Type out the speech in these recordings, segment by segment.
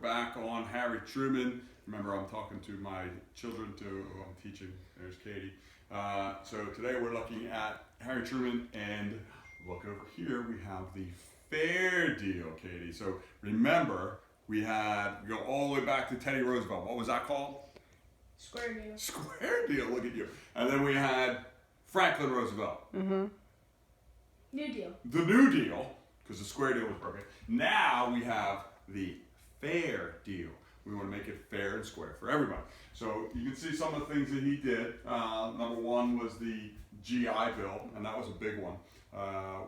back on Harry Truman. Remember, I'm talking to my children who I'm teaching. There's Katie. So today we're looking at Harry Truman, and look over here, we have the fair deal, Katie. So remember, we go all the way back to Teddy Roosevelt. What was that called? Square deal. Square deal, look at you. And then we had Franklin Roosevelt. Mm-hmm. New Deal. The New Deal, because the square deal was broken. Now we have the fair deal. We want to make it fair and square for everybody. So you can see some of the things that he did. Number one was the GI Bill, and that was a big one,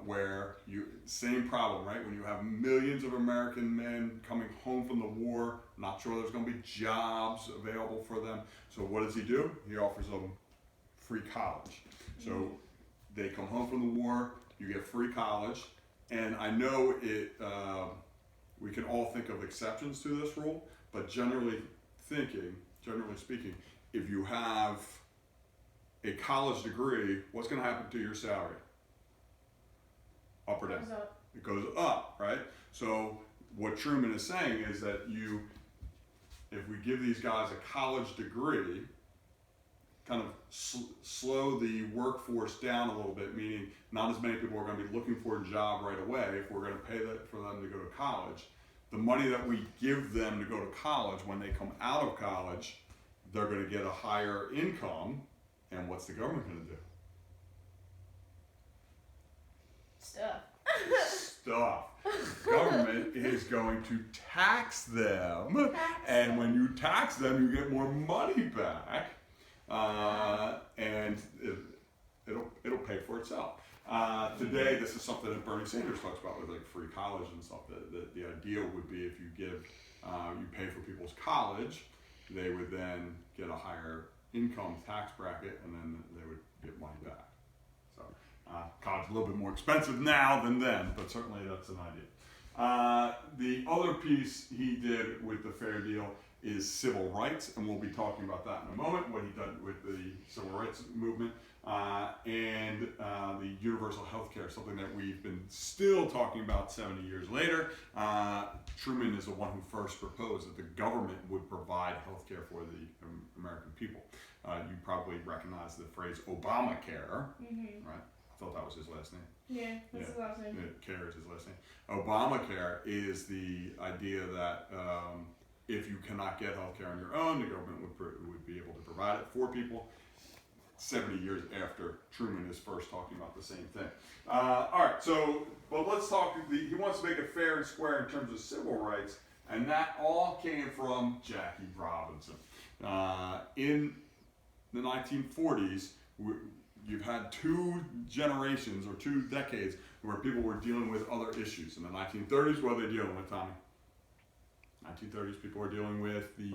where same problem, right? When you have millions of American men coming home from the war, not sure there's going to be jobs available for them. So what does he do? He offers them free college. So they come home from the war, you get free college, and I know we can all think of exceptions to this rule, but generally speaking, if you have a college degree, what's going to happen to your salary? Up or down? It goes up, right? So what Truman is saying is that if we give these guys a college degree, kind of slow the workforce down a little bit, meaning not as many people are going to be looking for a job right away if we're going to pay for them to go to college. The money that we give them to go to college, when they come out of college, they're going to get a higher income. And what's the government going to do? Stuff. Government is going to tax them. And when you tax them, you get more money back. And it'll pay for itself. Today, this is something that Bernie Sanders talks about with like free college and stuff. The ideal would be if you pay for people's college, they would then get a higher income tax bracket, and then they would get money back. So college is a little bit more expensive now than then, but certainly that's an idea. The other piece he did with the fair deal is civil rights, and we'll be talking about that in a moment, what he did with the civil rights movement, and the universal health care, something that we've been still talking about 70 years later. Truman is the one who first proposed that the government would provide health care for the American people. You probably recognize the phrase Obamacare, right? I thought that was his last name. Yeah, that's his last name. Care is his last name. Obamacare is the idea that if you cannot get health care on your own, the government would be able to provide it for people. 70 years after Truman is first talking about the same thing. All right, but let's talk. He wants to make it fair and square in terms of civil rights, and that all came from Jackie Robinson. In the 1940s, you've had two generations or 2 decades where people were dealing with other issues. In the 1930s, what are they dealing with, Tommy? 1930s, people were dealing with the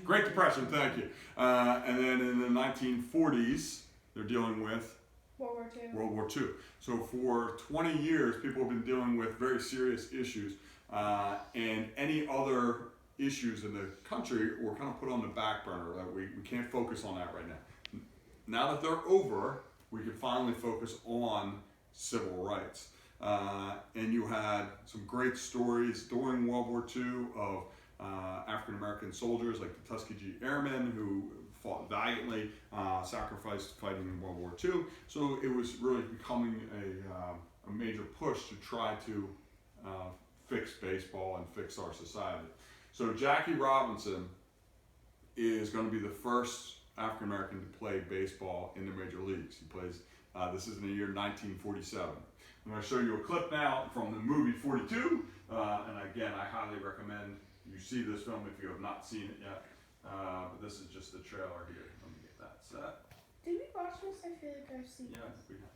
Great Depression, thank you. And then in the 1940s, they're dealing with World War II. So for 20 years, people have been dealing with very serious issues, and any other issues in the country were kind of put on the back burner. Like we can't focus on that right now. Now that they're over, we can finally focus on civil rights. And you had some great stories during World War II of African-American soldiers like the Tuskegee Airmen who fought valiantly, sacrificed fighting in World War II. So it was really becoming a major push to try to fix baseball and fix our society. So Jackie Robinson is going to be the first African-American to play baseball in the major leagues. He plays, this is in the year 1947. I'm going to show you a clip now from the movie 42, and again, I highly recommend you see this film if you have not seen it yet, but this is just the trailer here. Let me get that set. Did we watch this? I feel like I've seen this. Yeah, we have.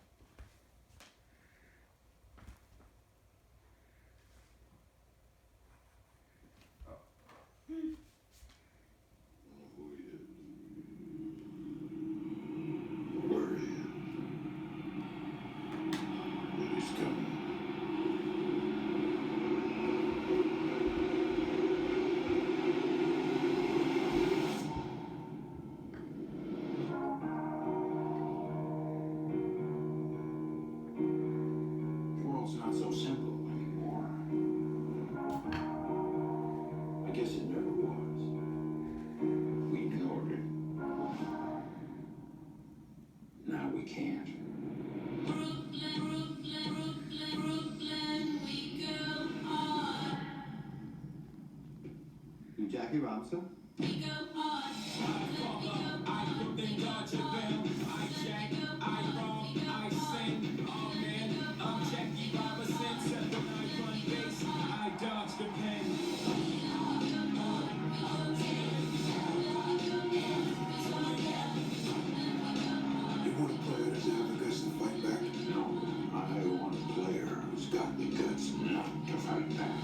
Jackie Robinson. You want a player that doesn't have the guts to fight back? No, I want a player who's got the guts not to fight back.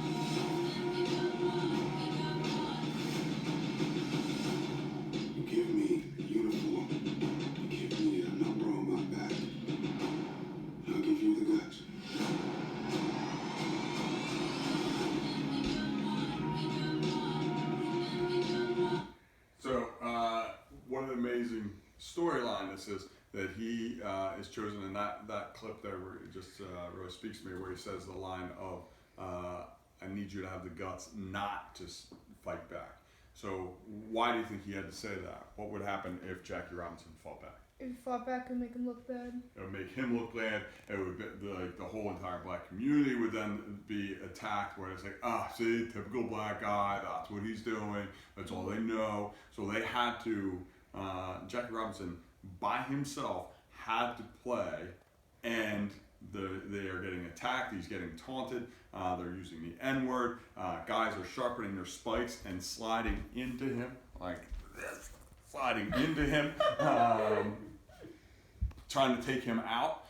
You give me a uniform, you give me a number on my back, I'll give you the guts. So, what an amazing storyline this is that he is chosen in that clip there where it just really speaks to me, where he says the line of, I need you to have the guts not to fight back. So why do you think he had to say that? What would happen if Jackie Robinson fought back? If he fought back, and make him look bad. It would make him look bad. It would be, the whole entire black community would then be attacked, where it's like, see, typical black guy, that's what he's doing, that's all they know. So they had to, Jackie Robinson by himself had to play, and they are getting attacked, he's getting taunted, they're using the N-word, guys are sharpening their spikes and sliding into him, like this, sliding into him, trying to take him out.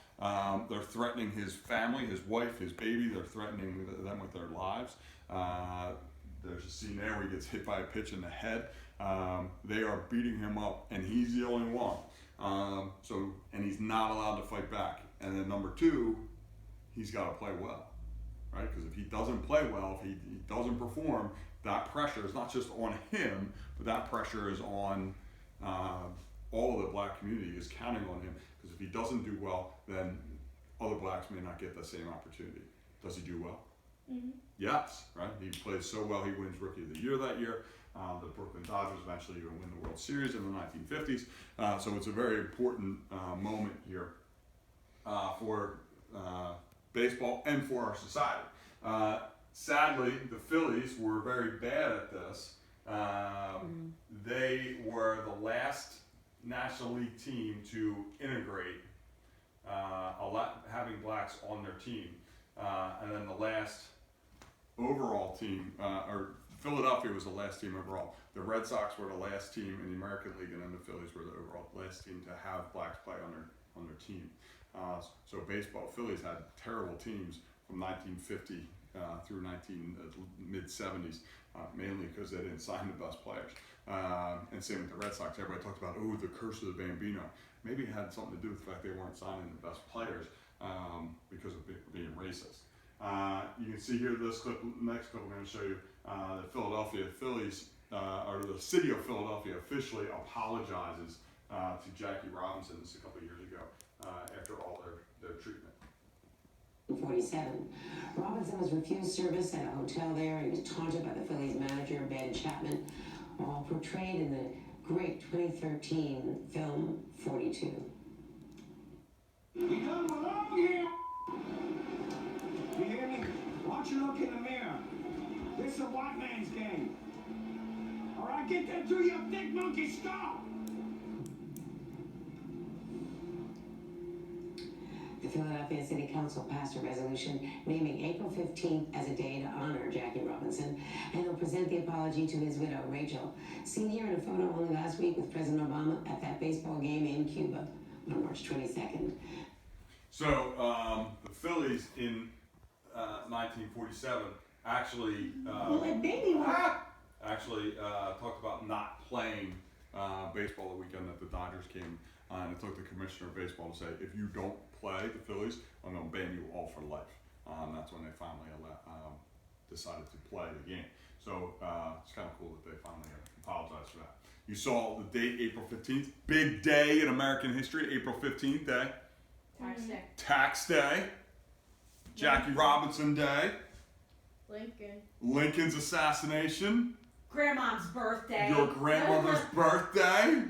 They're threatening his family, his wife, his baby, they're threatening them with their lives. There's a scene there where he gets hit by a pitch in the head. They are beating him up, and he's the only one. And he's not allowed to fight back. And then number two, he's got to play well, right? Because if he doesn't play well, if he doesn't perform, that pressure is not just on him, but that pressure is on all of the black community is counting on him. Because if he doesn't do well, then other blacks may not get the same opportunity. Does he do well? Mm-hmm. Yes, right? He plays so well, he wins Rookie of the Year that year. The Brooklyn Dodgers eventually even win the World Series in the 1950s. So it's a very important moment here for baseball and for our society. Sadly, the Phillies were very bad at this. They were the last National League team to integrate having blacks on their team. And then the last overall team, or Philadelphia was the last team overall. The Red Sox were the last team in the American League, and then the Phillies were the overall last team to have blacks play on their team. So baseball, Phillies had terrible teams from 1950 through mid 70s, mainly because they didn't sign the best players. And same with the Red Sox. Everybody talked about, the curse of the Bambino. Maybe it had something to do with the fact they weren't signing the best players because of being racist. You can see here this clip, next clip I'm going to show you, the Philadelphia Phillies, or the city of Philadelphia officially apologizes to Jackie Robinson. This a couple of years ago after all their treatment. 47. Robinson was refused service at a hotel there. He was taunted by the Phillies manager, Ben Chapman, all portrayed in the great 2013 film 42. We don't belong here. You hear me? Why don't you look in the mirror? This is a white man's game. All right, get that through your thick monkey skull. The Philadelphia City Council passed a resolution naming April 15th as a day to honor Jackie Robinson, and they'll present the apology to his widow, Rachel, seen here in a photo only last week with President Obama at that baseball game in Cuba on March 22nd. So the Phillies in 1947 actually talked about not playing baseball the weekend that the Dodgers came, and it took the commissioner of baseball to say, if you don't play the Phillies, I'm going to ban you all for life. That's when they finally decided to play the game. So it's kind of cool that they finally apologized for that. You saw the date, April 15th, big day in American history, April 15th day. Tax day. Tax day. Jackie Robinson Day. Lincoln's assassination. Grandma's birthday. Your grandmother's birthday.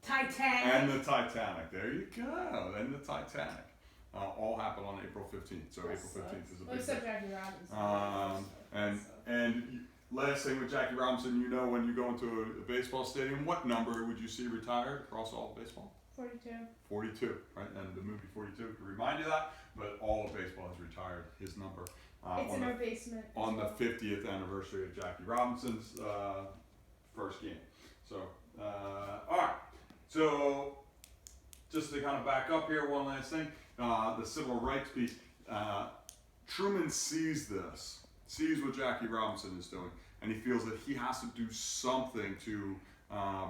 Titanic. And the Titanic. There you go. And the Titanic. All happened on April 15th. So April 15th is a big Except day. Jackie Robinson. And last last thing with Jackie Robinson, you know, when you go into a baseball stadium, what number would you see retired across all of baseball? 42. 42, right? And the movie 42 could remind you that, but all of baseball has retired his number. It's in our basement. On the 50th anniversary of Jackie Robinson's first game. So, all right. So, just to kind of back up here, one last thing. The civil rights piece. Truman sees what Jackie Robinson is doing, and he feels that he has to do something to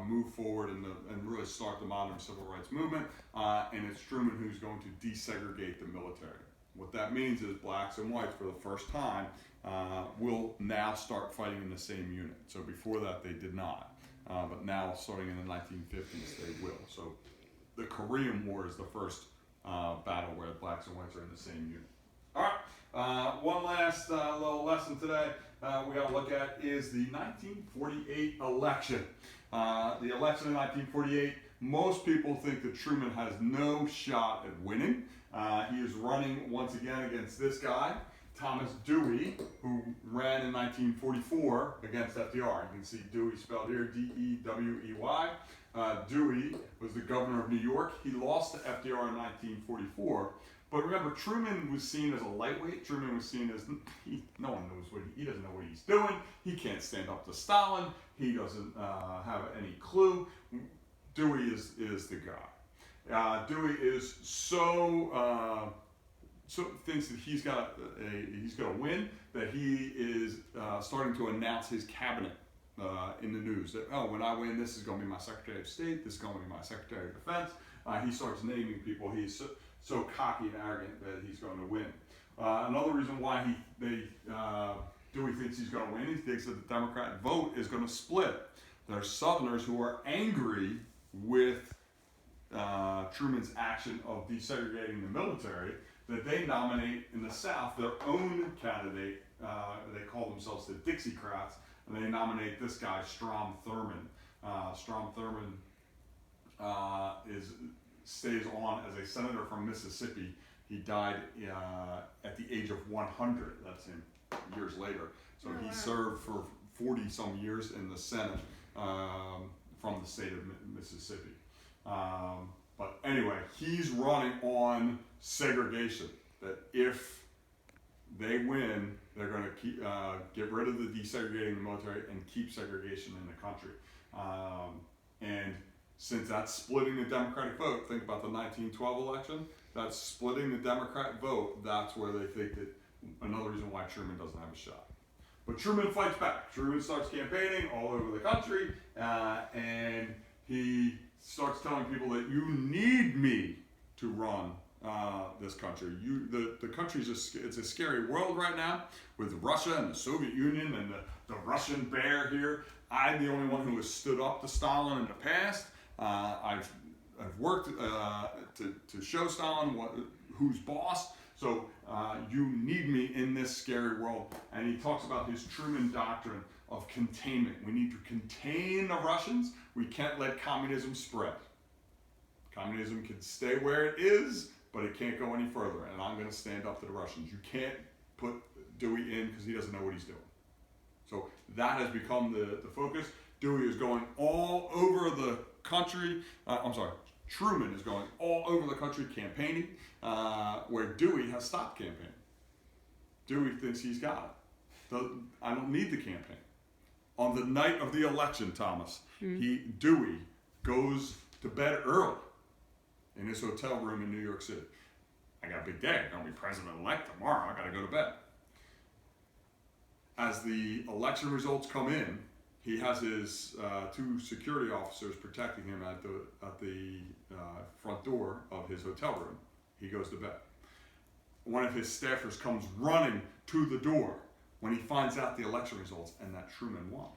move forward and really start the modern civil rights movement. And it's Truman who's going to desegregate the military. What that means is blacks and whites, for the first time, will now start fighting in the same unit. So before that, they did not. But now, starting in the 1950s, they will. So the Korean War is the first battle where blacks and whites are in the same unit. All right, one last little lesson today we got to look at is the 1948 election. The election in 1948, most people think that Truman has no shot at winning. He is running once again against this guy, Thomas Dewey, who ran in 1944 against FDR. You can see Dewey spelled here, D-E-W-E-Y. Dewey was the governor of New York. He lost to FDR in 1944. But remember, Truman was seen as a lightweight. Truman was seen as, no one knows he doesn't know what he's doing. He can't stand up to Stalin. He doesn't have any clue. Dewey is the guy. Dewey is so thinks that he's got to win, that he is starting to announce his cabinet in the news. That, oh, when I win, this is going to be my Secretary of State. This is going to be my Secretary of Defense. He starts naming people. He's so cocky and arrogant that he's going to win. Another reason why Dewey thinks he's going to win, he thinks that the Democrat vote is going to split. There's Southerners who are angry with Truman's action of desegregating the military, that they nominate in the South their own candidate. They call themselves the Dixiecrats, and they nominate this guy, Strom Thurmond. Strom Thurmond stays on as a senator from Mississippi. He died at the age of 100. That's him years later. So he served for 40 some years in the Senate from the state of Mississippi. But anyway, he's running on segregation. That if they win, they're going to get rid of the desegregating the military and keep segregation in the country. And since that's splitting the Democratic vote, think about the 1912 election, that's splitting the Democrat vote. That's where they think that another reason why Truman doesn't have a shot. But Truman fights back. Truman starts campaigning all over the country, and he starts telling people that you need me to run this country. The country's it's a scary world right now with Russia and the Soviet Union and the Russian bear here. I'm the only one who has stood up to Stalin in the past. I've worked to show Stalin who's boss. So you need me in this scary world. And he talks about his Truman doctrine of containment. We need to contain the Russians. We can't let communism spread. Communism can stay where it is, but it can't go any further. And I'm going to stand up to the Russians. You can't put Dewey in because he doesn't know what he's doing. So that has become the focus. Dewey is going all over the country. Truman is going all over the country campaigning, where Dewey has stopped campaigning. Dewey thinks he's got it. I don't need the campaign. On the night of the election, Thomas, Dewey goes to bed early in his hotel room in New York City. I got a big day. I'm going to be president-elect tomorrow. I got to go to bed. As the election results come in, he has his two security officers protecting him at the front door of his hotel room. He goes to bed. One of his staffers comes running to the door when he finds out the election results and that Truman won.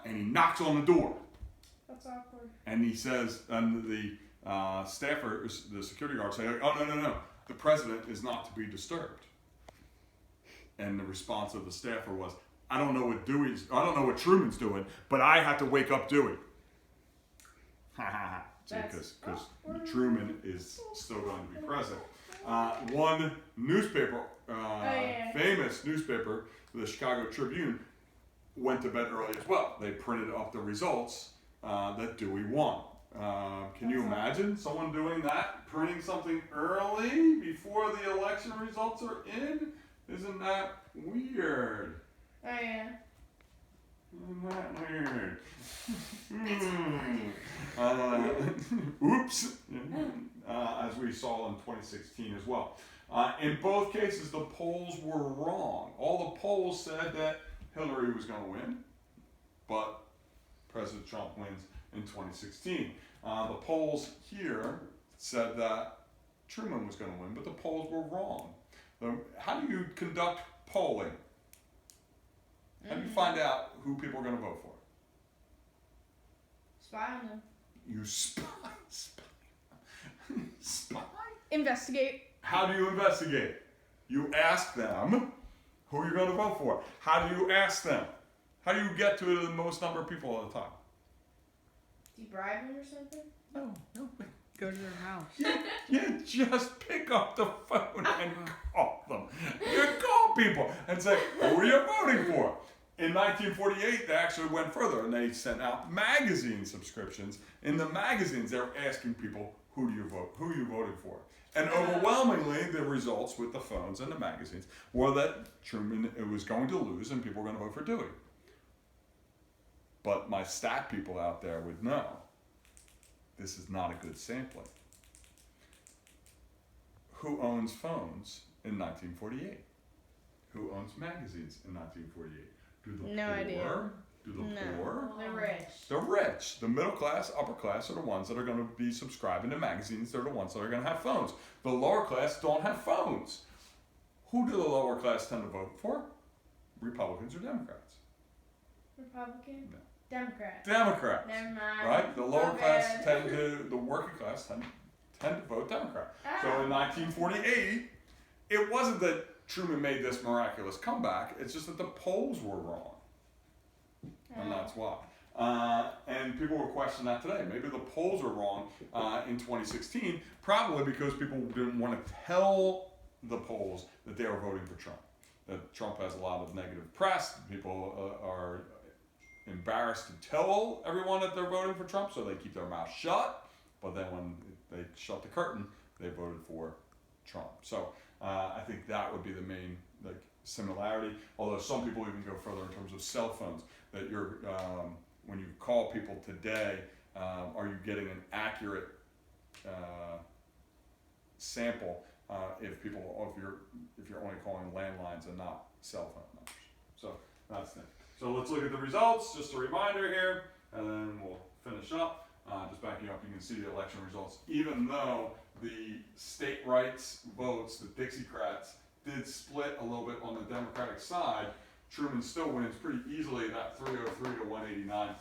And he knocks on the door. That's awkward. And he says, and the staffer, the security guard say, oh, no, the president is not to be disturbed. And the response of the staffer was, I don't know what Truman's doing, but I have to wake up Dewey. Because Truman is still going to be president. One newspaper, famous newspaper, the Chicago Tribune, went to bed early as well. They printed up the results that Dewey won. Can you imagine someone doing that, printing something early before the election results are in? Isn't that weird? Oh yeah. Isn't that weird? Oops. As we saw in 2016 as well. In both cases, the polls were wrong. All the polls said that Hillary was going to win, but President Trump wins in 2016. The polls here said that Truman was going to win, but the polls were wrong. How do you conduct polling? How do you find out who people are going to vote for? Spy on them. You spy. Spy? Investigate. How do you investigate? You ask them who you're going to vote for. How do you ask them? How do you get to the most number of people at a time? Do you bribe them or something? No. Go to their house. You just pick up the phone and call them. You call people and say, who are you voting for? In 1948, they actually went further and they sent out magazine subscriptions. In the magazines, they were asking people, who do you vote? Who are you voting for? And overwhelmingly, the results with the phones and the magazines were that Truman was going to lose and people were going to vote for Dewey. But my stat people out there would know this is not a good sampling. Who owns phones in 1948? Who owns magazines in 1948? Do the No poor? idea. Do the No. poor? The rich. The rich, the middle class, upper class are the ones that are going to be subscribing to magazines. They're the ones that are going to have phones. The lower class don't have phones. Who do the lower class tend to vote for? Republicans or Democrats? Republican? No. Democrat. Democrats. Never mind. Right? The lower My class bad. the working class tend to vote Democrat. So Ah. in 1948, it wasn't that Truman made this miraculous comeback. It's just that the polls were wrong. And that's why. And people will question that today. Maybe the polls were wrong in 2016, probably because people didn't want to tell the polls that they were voting for Trump. That Trump has a lot of negative press. People are embarrassed to tell everyone that they're voting for Trump, so they keep their mouth shut. But then when they shut the curtain, they voted for Trump. So I think that would be the main similarity. Although some people even go further in terms of cell phones. That you're when you call people today, are you getting an accurate sample if you're only calling landlines and not cell phone numbers? So that's the thing. So let's look at the results. Just a reminder here, and then we'll finish up. Just backing up, you can see the election results. Even though the state rights votes, the Dixiecrats, did split a little bit on the Democratic side, Truman still wins pretty easily, that 303 to 189.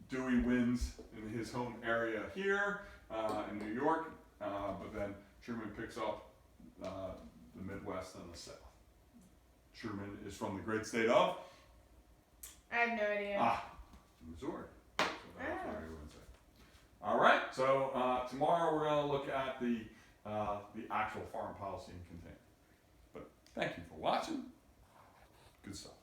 Dewey wins in his home area here in New York, but then Truman picks up the Midwest and the South. Truman is from the great state of? I have no idea. Missouri. So that's where he wins it. All right, so tomorrow we're going to look at the actual foreign policy and containment. But thank you for watching. Good stuff.